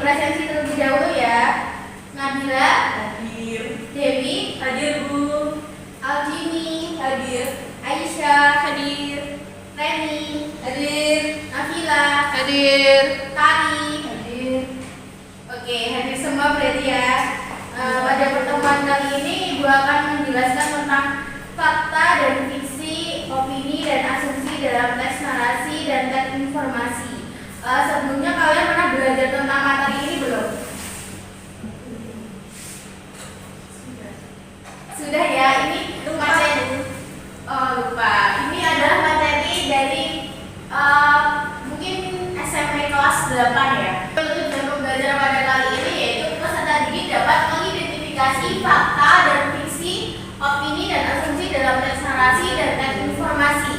presensi terlebih dahulu ya. Nabila Hadir. Dewi Hadir, Bu. Aljini Hadir. Aisyah Hadir. Reni Hadir. Nafila Hadir. Tari Hadir. Oke, hadir semua berarti ya. Pada pertemuan kali ini Ibu akan menjelaskan tentang fakta dan fiksi, opini dan asumsi dalam teks narasi dan teks informasi. Sebelumnya kalian pernah belajar tentang materi ini belum? Sudah ya, ini materi. Oh lupa. Ini adalah materi dari mungkin SMP kelas 8 ya. Tujuan pembelajaran pada kali ini yaitu peserta didik dapat mengidentifikasi fakta dan fiksi, opini dan asumsi dalam teks narasi dan teks informasi.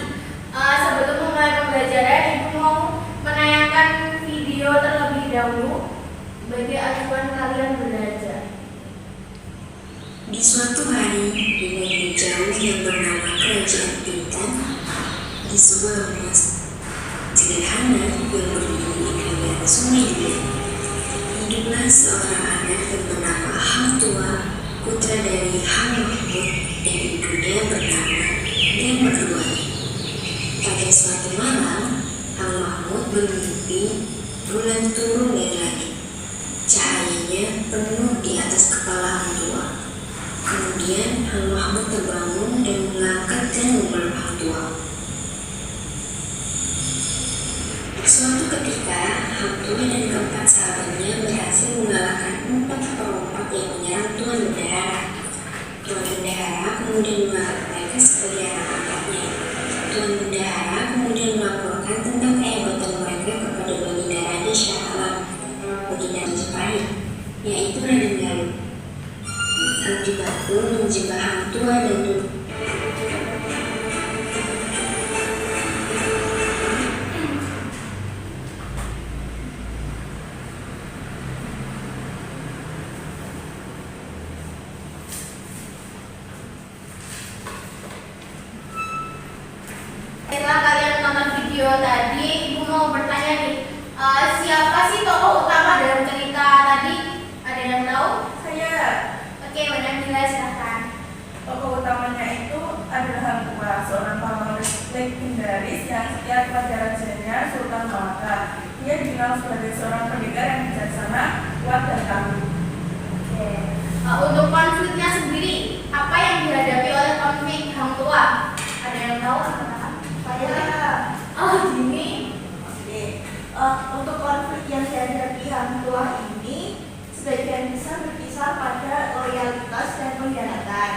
Sebelum memulai pembelajaran, Ibu mau menayangkan video terlebih dahulu bagi acuan kalian belajar. Di suatu hari di negeri jauh yang bernama Kerajaan Intan, di sebuah rumah sederhana yang berdiri di kawasan sungai Durian, hiduplah seorang anak yang bernama Hang Tua, putra dari Hang Mahmud dan ibunya bernama Den Merluani. Pada suatu malam, Hang Mahmud bermimpi bulan turun dari langit. Cahayanya penuh di atas kepala Hang Tua. Kemudian Hang Mahmud terbangun dan mengangkat dan memeluk Hang Tua. Suatu ketika, Hang Tua dan keempat sahabatnya berhasil mengalahkan 4 perompak yang menyerang Tuan Bendahara. Tuan Bendahara kemudian menganggap mereka sebagai anak angkatnya. Tuan Bendahara kemudian melaporkan tentang kehebatan mereka kepada Baginda Raja Shah Alam, Baginda Majapahit, yaitu Raden Galuh. Hang Jebat pun menjebak Hang Tua dan Setelah kalian menonton video tadi, Ibu mau bertanya nih, siapa sih tokoh utama dalam cerita tadi? Ada yang tahu? Saya. Oke, Nabila silahkan. Tokoh utamanya itu adalah Hang Tua, seorang pahlawan legendaris yang setia kepada rajanya Sultan Malaka. Ia dikenal sebagai seorang pendekar yang bijaksana, kuat dan tangguh. Oke. Untuk konfliknya sendiri, apa yang dihadapi oleh konflik Hang Tua? Ada yang tahu? Saya. Oh, gini. Oke. Untuk konflik yang dihadapi Hang Tua ini sebagian besar berkisar pada loyalitas dan pengkhianatan.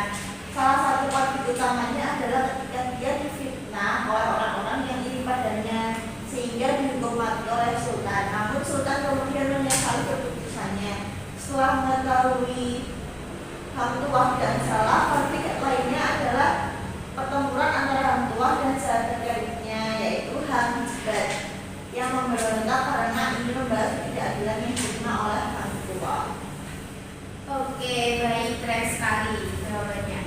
Salah satu konflik utamanya adalah ketika dia difitnah oleh orang-orang yang iri padanya sehingga dihukum mati oleh Sultan. Namun Sultan kemudian menyesali keputusannya. Setelah mengetahui Hang Tua tidak salah, konflik lainnya adalah pertempuran antara Hang Tua dan sahabat karibnya yaitu Hang Jebat yang memberontak karena ingin membalas ketidakadilan yang diterima oleh Hang Tua. Oke, baik, keren sekali jawabannya.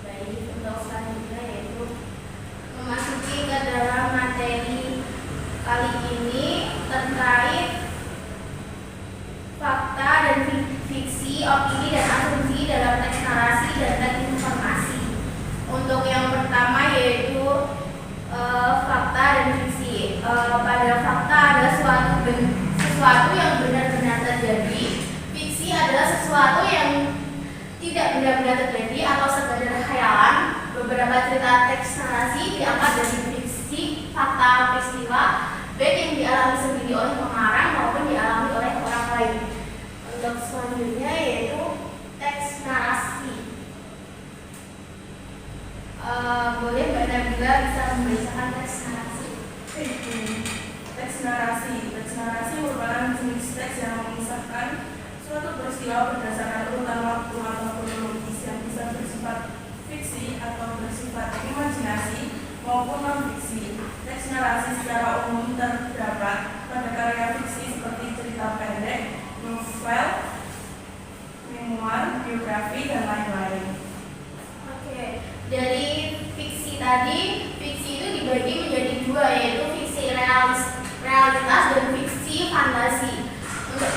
Baik, untuk selanjutnya yaitu memasuki ke dalam materi kali ini terkait fakta dan fiksi, opini dan asumsi dalam teks narasi dan teks informasi. Untuk yang pertama yaitu fakta dan fiksi. Pada fakta ada sesuatu yang benar-benar terjadi. Fiksi adalah sesuatu yang tidak benar-benar terjadi atau sekadar khayalan. Beberapa cerita teks narasi diangkat dari fiksi, fakta, peristiwa, baik yang dialami sendiri oleh pengarang maupun dialami oleh orang lain. Untuk selanjutnya yaitu teks narasi. Boleh Mbak Nabila bisa membacakan teks narasi? Teks narasi merupakan jenis teks yang mengisahkan suatu peristiwa berdasarkan urutan waktu atau kronologis yang bisa bersifat fiksi atau bersifat imajinasi maupun non-fiksi. Teks narasi secara umum terdapat pada karya fiksi seperti cerita pendek, novel, memoir, biografi, dan lain-lain. Oke, dari fiksi tadi, fiksi itu dibagi menjadi dua, yaitu fiksi realitas dan fiksi fantasi. Untuk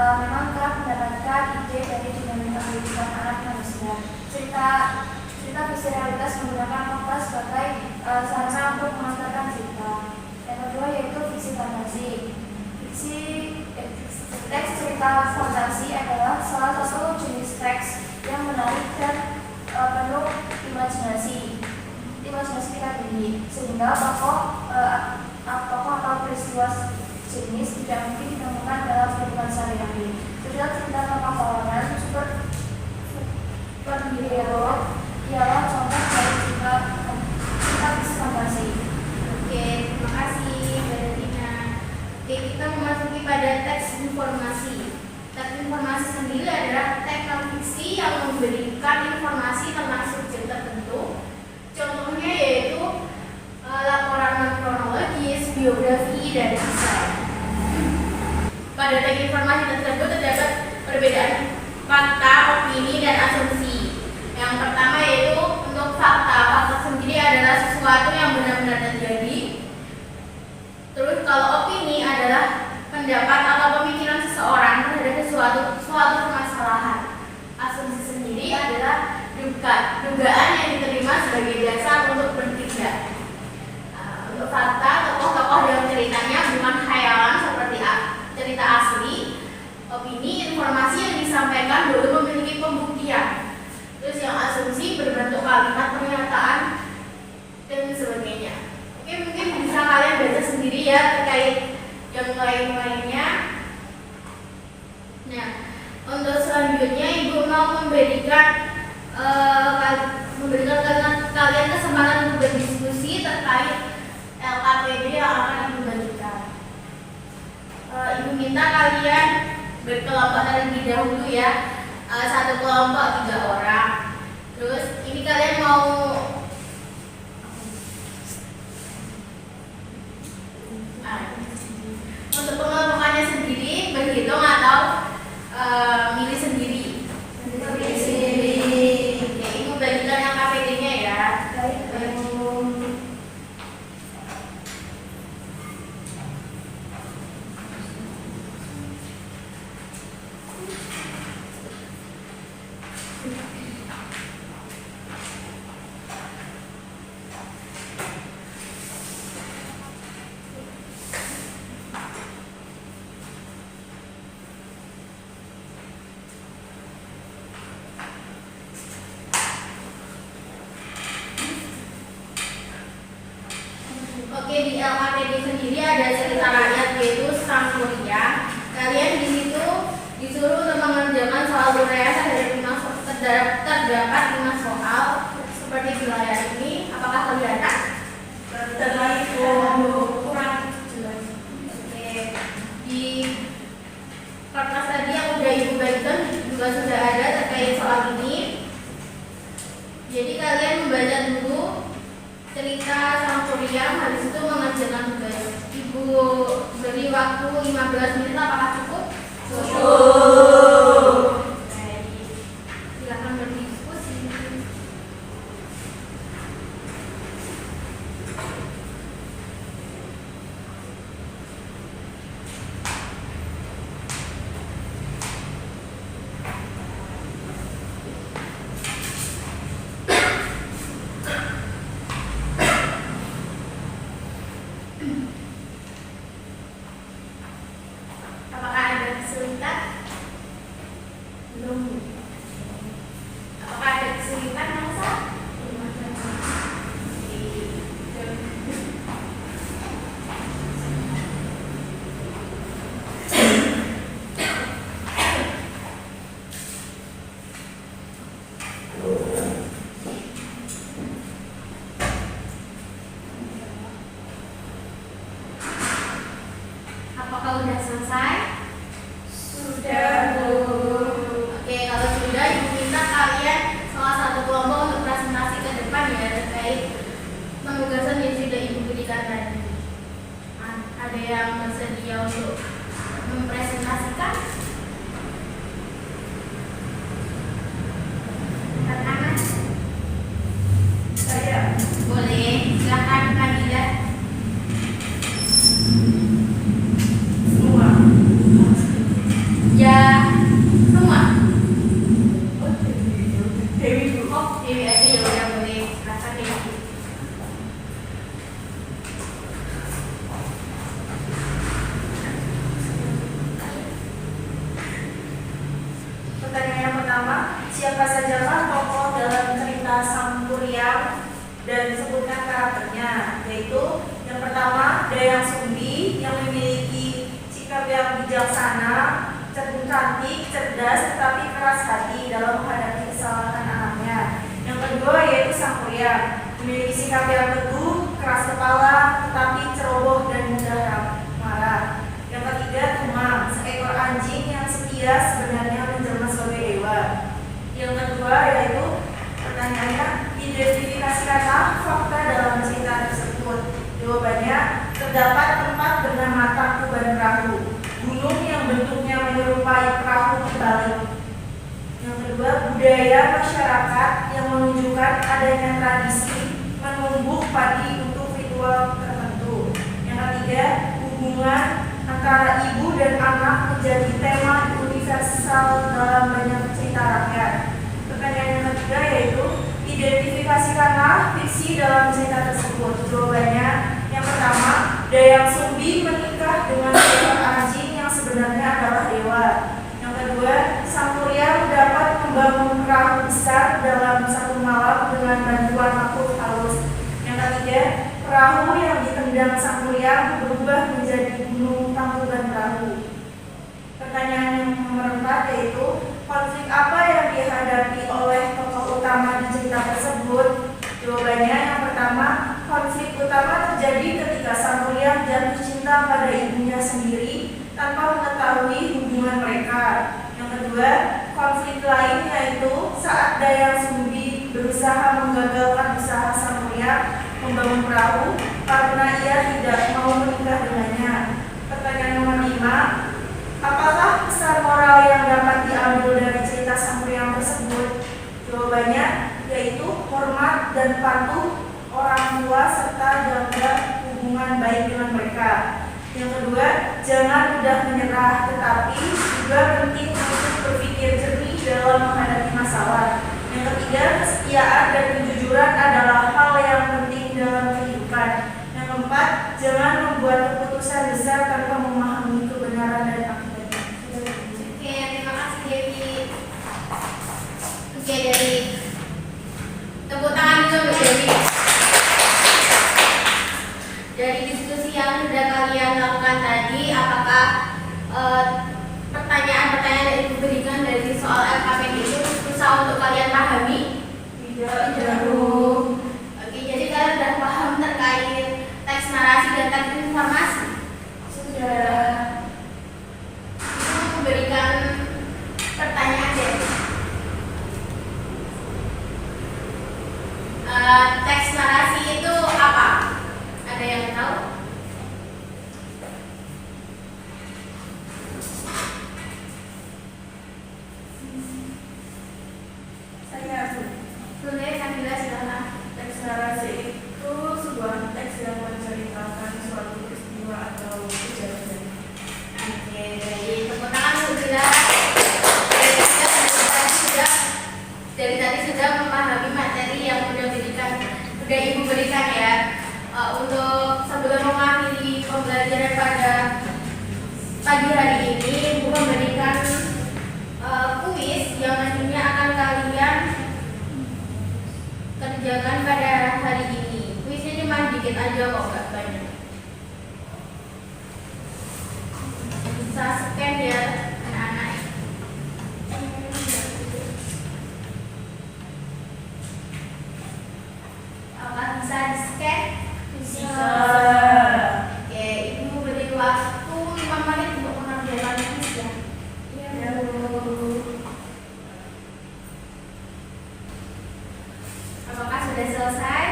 memang telah mendapatkan ide dari dinamika kehidupan anak manusia. Cerita visi realitas menggunakan fakta sebagai sarana untuk mengantarkan cerita. Yang kedua yaitu visi fantasi. Teks cerita fantasi adalah salah satu jenis teks yang menarik dan penuh imajinasi kategori, sehingga tokoh atau peristiwa jenis tidak mungkin ditemukan dalam kehidupan sehari-hari. Cerita pepahlawanan superhero ialah contoh dari cerita visi fantasi. Oke, terima kasih Mbak Tina. Oke, kita memasuki pada teks informasi. Teks informasi sendiri adalah teks fiksi yang memberikan informasi tentang subjek tertentu. Contohnya yaitu laporan kronologis, biografi, dan kisah. Pada teks informasi tersebut terdapat perbedaan fakta, opini, dan asumsi. Yang pertama yaitu untuk fakta. Fakta sendiri adalah sesuatu yang benar-benar terjadi. Terus kalau opini adalah pendapat atau pemikiran seseorang terhadap suatu permasalahan. Asumsi sendiri adalah dugaan yang diterima sebagai dasar untuk bertindak. Untuk fakta, tokoh-tokoh dalam ceritanya bukan khayalan seperti cerita asli. Opini, informasi yang disampaikan belum memiliki pembuktian. Terus yang asumsi berbentuk kalimat, pernyataan, dan sebagainya. Oke, mungkin bisa kalian baca sendiri ya terkait yang lain-lainnya. Nah, untuk selanjutnya Ibu mau memberikan kalian kesempatan untuk berdiskusi terkait LKPD yang akan Ibu bagikan. Ibu minta kalian berkelompok terlebih dahulu ya, satu kelompok 3 orang. Terus ini kalian mau untuk pengelompokannya sendiri berhitung atau milih sendiri? Milih sendiri. Oke, Ibu bagikan yang KPD-nya ya. Baik. Oke, di LKPD sendiri ada cerita rakyat yaitu Sang Kuryah. Kalian di situ disuruh untuk mengerjakan soal rekayasa dari terdapat 5 soal seperti di layar ini. Apakah kelihatan? Kurang jelas. Oke, di kertas tadi yang udah Ibu bagikan juga sudah ada terkait soal ini. Jadi kalian membaca dulu cerita Sang Kuryah, habis itu mengerjakan tugas. Ibu beri waktu 15 menit, apakah cukup? Cukup. Baik. Silakan berdiskusi. Apakah ada kesulitan? Belum. Apakah ada kesulitan, Nasa? Apakah sudah selesai? Sudah, Bu. Oke, kalau sudah, Ibu minta kalian salah satu kelompok untuk presentasi ke depan ya terkait penugasan yang sudah Ibu berikan tadi. Ada yang bersedia untuk mempresentasikan? Anak-anak? Saya Boleh, silakan kandidat. semua. Ya, siapa saja tokoh dalam cerita Sang Kuryang dan sebutkan karakternya, yaitu yang pertama Dayang Sumbi yang memiliki sikap yang bijaksana, cantik, cerdas, tetapi keras hati dalam menghadapi kesalahan anaknya. Yang kedua yaitu Sang Kuryang, memiliki sikap yang teguh, keras kepala, tetapi ceroboh dan mudah marah. Yang ketiga Tumang, seekor anjing yang setia sebenarnya menjelma sebagai dewa. Yang kedua yaitu pertanyaannya, identifikasikanlah fakta dalam cerita tersebut. Jawabannya, terdapat tempat bernama Tangkuban Perahu, gunung yang bentuknya menyerupai perahu terbalik. Yang kedua, budaya masyarakat yang menunjukkan adanya tradisi menumbuk padi untuk ritual tertentu. Yang ketiga, hubungan antara ibu dan anak menjadi tema universal dalam banyak cerita rakyat. Pertanyaan yang ketiga yaitu, identifikasikanlah fiksi dalam cerita tersebut. Jawabannya, yang pertama, Dayang Sumbi menikah dengan seekor anjing yang sebenarnya adalah dewa. Yang kedua, Sang Kuryang dapat membangun perahu besar dalam satu malam dengan bantuan makhluk halus. Yang ketiga, perahu yang ditendang Sang Kuryang berubah menjadi gunung Tangkuban Perahu. Pertanyaan yang nomor 4 yaitu, konflik apa yang dihadapi oleh tokoh utama di cerita tersebut? Jawabannya, yang pertama, konflik utama terjadi ketika Sang Kuryang jatuh cinta pada ibunya sendiri tanpa mengetahui hubungan mereka. Yang kedua, konflik lain yaitu saat Dayang Sumbi berusaha menggagalkan usaha Sang Kuryang membangun perahu karena ia tidak mau menikah dengannya. Pertanyaan nomor 5, apakah pesan moral yang dapat diambil dari cerita Sang Kuryang tersebut? Jawabannya yaitu hormat dan patuh orang tua serta jaga hubungan baik dengan mereka. Yang kedua, jangan mudah menyerah, tetapi juga penting untuk berpikir jernih dalam menghadapi masalah. Yang ketiga, kesetiaan dan kejujuran adalah hal yang penting dalam kehidupan. Yang keempat, jangan membuat keputusan besar tanpa memahami kebenaran dan akibatnya. Oke, terima kasih Devi. Oke, dari tepuk tangan dulu untuk Devi. Dari diskusi yang sudah kalian lakukan tadi, apakah pertanyaan-pertanyaan yang diberikan dari soal LKPD itu susah untuk kalian pahami? Tidak. Oke, jadi kalian sudah paham terkait teks narasi dan teks informasi? Sudah. Itu memberikan pertanyaan deh. Teks narasi itu apa? Ada yang tahu? Saya Boleh, Kamila silakan. teks narasi itu sebuah teks yang menceritakan suatu peristiwa atau kejadian. Oke, jadi tepuk tangan untuk Bila. Dari tadi sudah memahami materi yang sudah Ibu berikan ya. Untuk sebelum mengakhiri pembelajaran pada pagi hari ini, Ibu memberikan kuis yang nantinya akan kalian kerjakan pada hari ini. Kuisnya cuma dikit aja kok, nggak banyak. Bisa scan ya anak-anak. Apakah bisa di-scan? Bisa. Oke, Ibu beri waktu 5 menit untuk mengerjakan kuis ya. Ya, Bu. Apakah sudah selesai?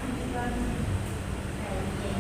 Oke.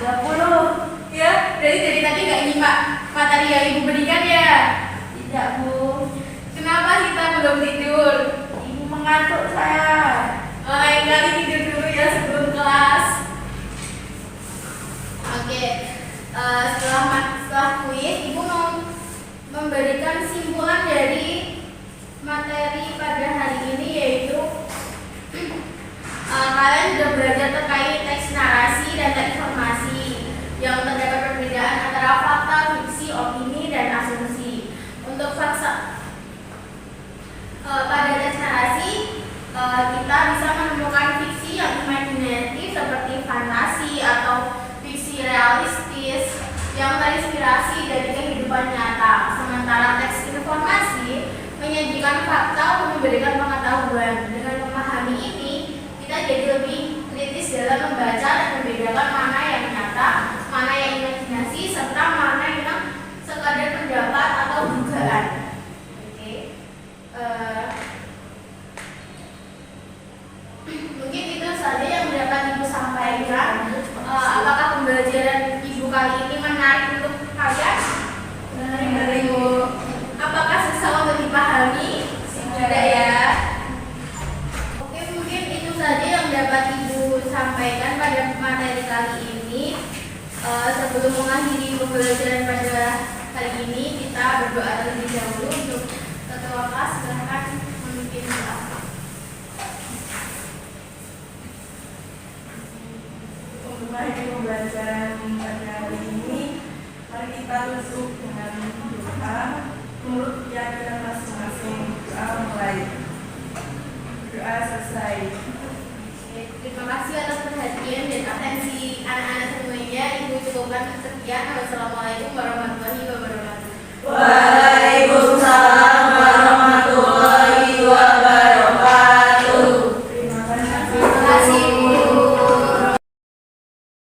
30. Ya, dari tadi nggak nyimak materi yang Ibu berikan ya? Tidak, Bu. Kenapa kita belum tidur? Ibu mengantuk saya. Lain kali tidur dulu ya sebelum kelas. Oke, setelah kuis, Ibu mau memberikan simpulan dari materi pada hari ini, yaitu kalian sudah belajar terkait teks narasi dan teks informasi yang terdapat perbedaan antara fakta, fiksi, opini, dan asumsi. Untuk pada teks narasi, kita bisa menemukan fiksi yang imajinatif seperti fantasi atau fiksi realistis yang terinspirasi dari kehidupan nyata. Sementara teks informasi menyajikan fakta untuk memberikan pengetahuan. Dengan memahami ini, kita jadi lebih kritis dalam membaca dan membedakan mana yang nyata, mana yang imajinasi, serta mana yang sekadar pendapat atau dugaan. Oke. Mungkin itu saja yang dapat Ibu sampaikan. Apakah pembelajaran Ibu kali ini menarik untuk kalian? Menarik, Ibu. Apakah susah untuk dipahami? Tidak ya. Oke, mungkin itu saja yang dapat Ibu sampaikan pada materi kali ini. Sebelum mengakhiri pembelajaran pada kali ini, kita berdoa terlebih dahulu untuk ketua kelas. Silakan memimpin doa. Untuk mengakhiri pembelajaran pada hari ini, mari kita tutup dengan doa menurut keyakinan masing-masing. Doa mulai. Doa selesai. Terima kasih atas perhatian dan atensi anak-anak semuanya. Ibu cukupkan sekian. Wassalamualaikum warahmatullahi wabarakatuh.